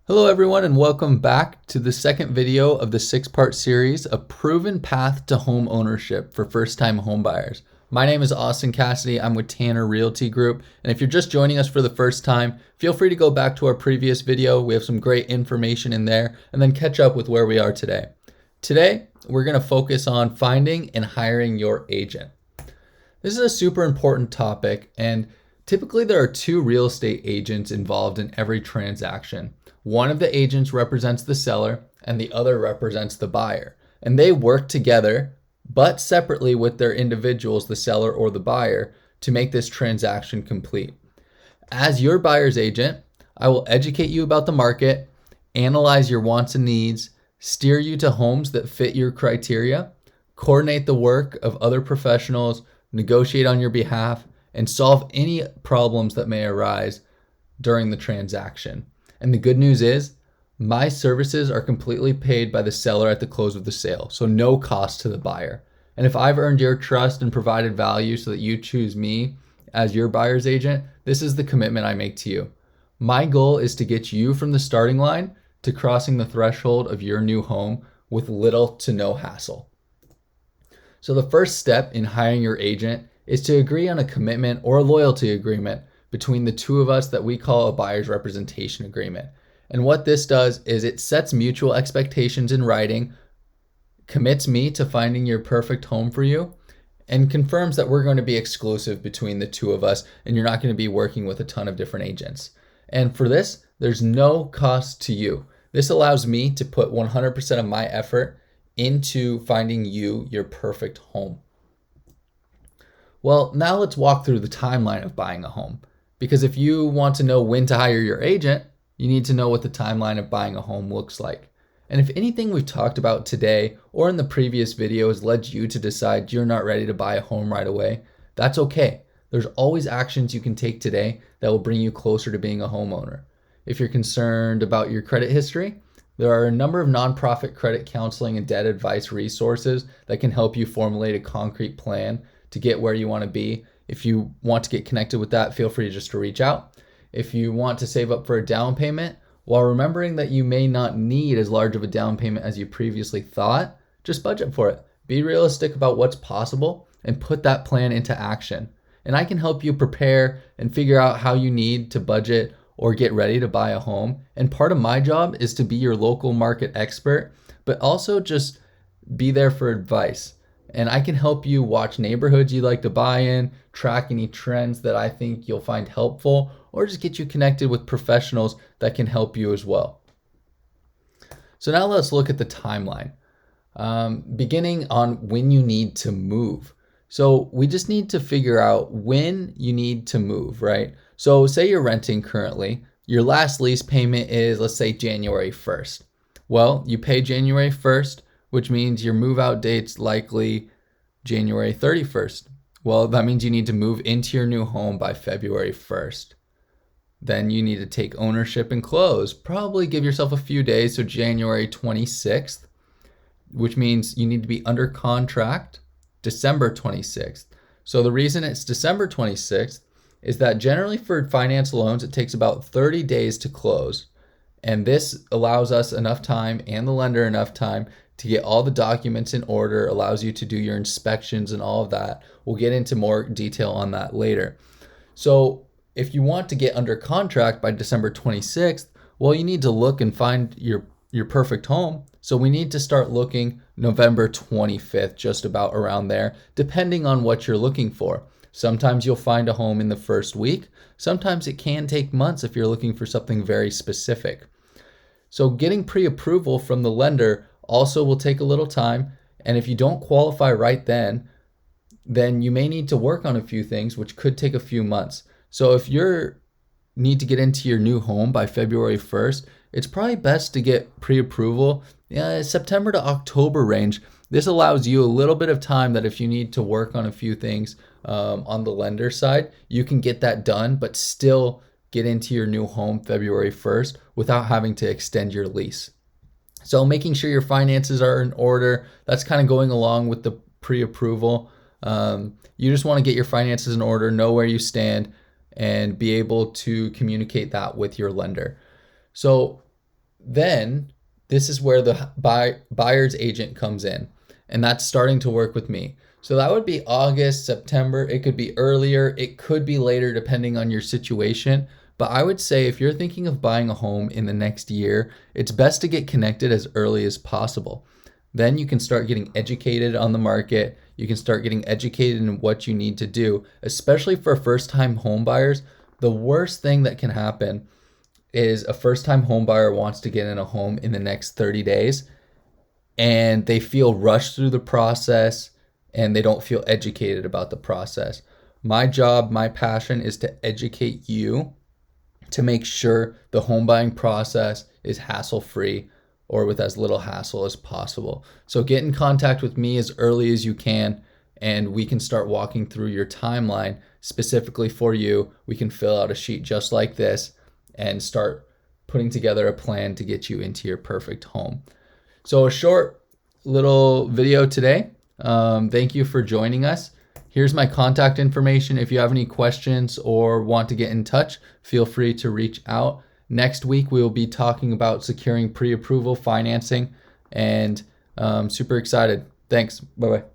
Hello everyone and welcome back to the second video of the 6-part series, A Proven Path to Home Ownership for First-Time Homebuyers. My name is Austin Cassity. I'm with Tanner Realty Group. And if you're just joining us for the first time, feel free to go back to our previous video. We have some great information in there and then catch up with where we are today. Today, we're going to focus on finding and hiring your agent. This is a super important topic, and typically there are two real estate agents involved in every transaction. One of the agents represents the seller and the other represents the buyer. And they work together, but separately with their individuals, the seller or the buyer, to make this transaction complete. As your buyer's agent, I will educate you about the market, analyze your wants and needs, steer you to homes that fit your criteria, coordinate the work of other professionals, negotiate on your behalf, and solve any problems that may arise during the transaction. And the good news is, my services are completely paid by the seller at the close of the sale, so no cost to the buyer. And if I've earned your trust and provided value so that you choose me as your buyer's agent, this is the commitment I make to you. My goal is to get you from the starting line to crossing the threshold of your new home with little to no hassle. So the first step in hiring your agent is to agree on a commitment or a loyalty agreement between the two of us that we call a buyer's representation agreement. And what this does is it sets mutual expectations in writing, commits me to finding your perfect home for you, and confirms that we're going to be exclusive between the two of us and you're not going to be working with a ton of different agents. And for this, there's no cost to you. This allows me to put 100% of my effort into finding you your perfect home. Well, now let's walk through the timeline of buying a home. Because if you want to know when to hire your agent, you need to know what the timeline of buying a home looks like. And if anything we've talked about today or in the previous video has led you to decide you're not ready to buy a home right away, that's okay. There's always actions you can take today that will bring you closer to being a homeowner. If you're concerned about your credit history, there are a number of nonprofit credit counseling and debt advice resources that can help you formulate a concrete plan to get where you want to be. If you want to get connected with that, feel free just to reach out. If you want to save up for a down payment, while remembering that you may not need as large of a down payment as you previously thought, just budget for it. Be realistic about what's possible and put that plan into action. And I can help you prepare and figure out how you need to budget or get ready to buy a home. And part of my job is to be your local market expert, but also just be there for advice. And I can help you watch neighborhoods you'd like to buy in, track any trends that I think you'll find helpful, or just get you connected with professionals that can help you as well. So now let's look at the timeline, beginning on when you need to move. So we just need to figure out when you need to move, right? So say you're renting currently, your last lease payment is, let's say, January 1st. Well, you pay January 1st, which means your move out date's likely January 31st. Well, that means you need to move into your new home by February 1st. Then you need to take ownership and close. Probably give yourself a few days, so January 26th, which means you need to be under contract December 26th. So the reason it's December 26th is that generally for finance loans, it takes about 30 days to close. And this allows us enough time and the lender enough time to get all the documents in order, allows you to do your inspections and all of that. We'll get into more detail on that later. So if you want to get under contract by December 26th, well, you need to look and find your perfect home. So we need to start looking November 25th, just about around there, depending on what you're looking for. Sometimes you'll find a home in the first week. Sometimes it can take months if you're looking for something very specific. So getting pre-approval from the lender also will take a little time. And if you don't qualify right then you may need to work on a few things, which could take a few months. So if you need to get into your new home by February 1st, it's probably best to get pre-approval September to October range. This allows you a little bit of time that if you need to work on a few things on the lender side, you can get that done, but still get into your new home February 1st without having to extend your lease. So making sure your finances are in order, that's kind of going along with the pre-approval. You just want to get your finances in order, know where you stand, and be able to communicate that with your lender. So Then this is where the buyer's agent comes in, and that's starting to work with me. So that would be August, September. It could be earlier, it could be later, depending on your situation. But I would say if you're thinking of buying a home in the next year, it's best to get connected as early as possible. Then you can start getting educated on the market. You can start getting educated in what you need to do, especially for first-time home buyers. The worst thing that can happen is a first-time home buyer wants to get in a home in the next 30 days and they feel rushed through the process and they don't feel educated about the process. My job, my passion is to educate you to make sure the home buying process is hassle-free or with as little hassle as possible. So get in contact with me as early as you can, and we can start walking through your timeline specifically for you. We can fill out a sheet just like this and start putting together a plan to get you into your perfect home. So a short little video today. Thank you for joining us. Here's my contact information. If you have any questions or want to get in touch, feel free to reach out. Next week, we will be talking about securing pre-approval financing, and super excited. Thanks. Bye-bye.